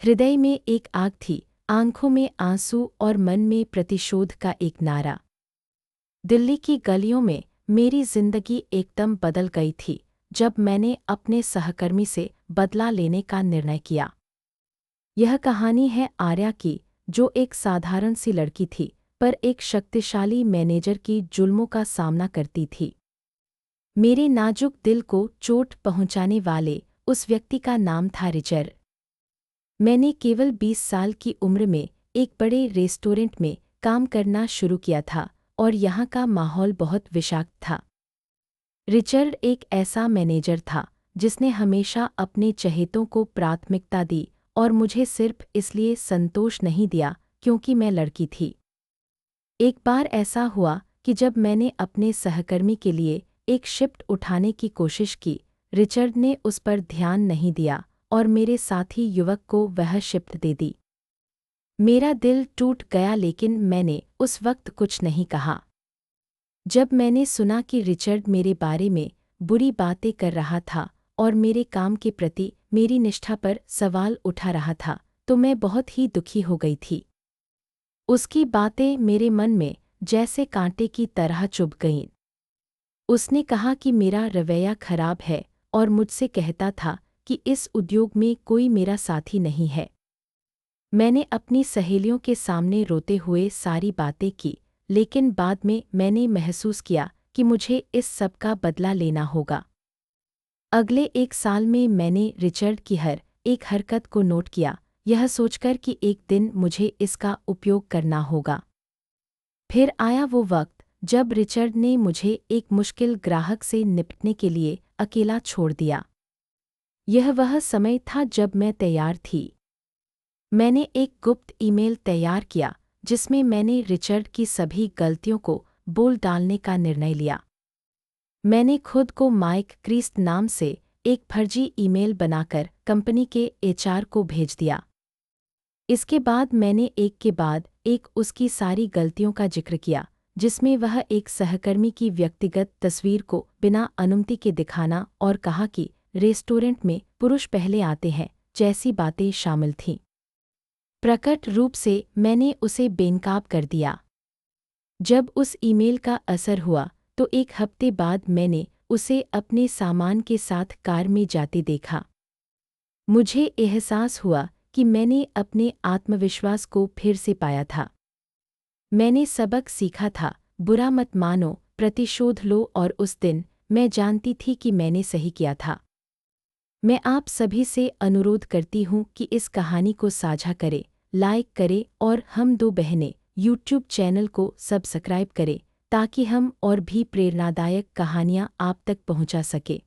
हृदय में एक आग थी, आंखों में आंसू और मन में प्रतिशोध का एक नारा। दिल्ली की गलियों में मेरी जिंदगी एकदम बदल गई थी जब मैंने अपने सहकर्मी से बदला लेने का निर्णय किया। यह कहानी है आर्या की, जो एक साधारण सी लड़की थी, पर एक शक्तिशाली मैनेजर की जुल्मों का सामना करती थी। मेरे नाजुक दिल को चोट पहुंचाने वाले उस व्यक्ति का नाम था रिचर्ड। मैंने केवल 20 साल की उम्र में एक बड़े रेस्टोरेंट में काम करना शुरू किया था और यहाँ का माहौल बहुत विषाक्त था। रिचर्ड एक ऐसा मैनेजर था जिसने हमेशा अपने चहेतों को प्राथमिकता दी और मुझे सिर्फ इसलिए संतोष नहीं दिया क्योंकि मैं लड़की थी। एक बार ऐसा हुआ कि जब मैंने अपने सहकर्मी के लिए एक शिफ्ट उठाने की कोशिश की, रिचर्ड ने उस पर ध्यान नहीं दिया और मेरे साथी युवक को वह शिफ्ट दे दी। मेरा दिल टूट गया, लेकिन मैंने उस वक्त कुछ नहीं कहा। जब मैंने सुना कि रिचर्ड मेरे बारे में बुरी बातें कर रहा था और मेरे काम के प्रति मेरी निष्ठा पर सवाल उठा रहा था, तो मैं बहुत ही दुखी हो गई थी। उसकी बातें मेरे मन में जैसे कांटे की तरह चुभ गईं। उसने कहा कि मेरा रवैया खराब है और मुझसे कहता था कि इस उद्योग में कोई मेरा साथी नहीं है। मैंने अपनी सहेलियों के सामने रोते हुए सारी बातें की, लेकिन बाद में मैंने महसूस किया कि मुझे इस सब का बदला लेना होगा। अगले 1 साल में मैंने रिचर्ड की हर एक हरकत को नोट किया, यह सोचकर कि एक दिन मुझे इसका उपयोग करना होगा। फिर आया वो वक्त जब रिचर्ड ने मुझे एक मुश्किल ग्राहक से निपटने के लिए अकेला छोड़ दिया। यह वह समय था जब मैं तैयार थी। मैंने एक गुप्त ईमेल तैयार किया जिसमें मैंने रिचर्ड की सभी गलतियों को बोल डालने का निर्णय लिया। मैंने खुद को माइक क्रीस्ट नाम से एक फर्जी ईमेल बनाकर कंपनी के एचआर को भेज दिया। इसके बाद मैंने एक के बाद एक उसकी सारी गलतियों का जिक्र किया, जिसमें वह एक सहकर्मी की व्यक्तिगत तस्वीर को बिना अनुमति के दिखाना और कहा कि रेस्टोरेंट में पुरुष पहले आते हैं जैसी बातें शामिल थीं। प्रकट रूप से मैंने उसे बेनकाब कर दिया। जब उस ईमेल का असर हुआ तो 1 हफ्ते बाद मैंने उसे अपने सामान के साथ कार में जाते देखा। मुझे एहसास हुआ कि मैंने अपने आत्मविश्वास को फिर से पाया था। मैंने सबक सीखा था, बुरा मत मानो, प्रतिशोध लो, और उस दिन मैं जानती थी कि मैंने सही किया था। मैं आप सभी से अनुरोध करती हूँ कि इस कहानी को साझा करें, लाइक करें और हम दो बहनें यूट्यूब चैनल को सब्सक्राइब करें ताकि हम और भी प्रेरणादायक कहानियाँ आप तक पहुँचा सकें।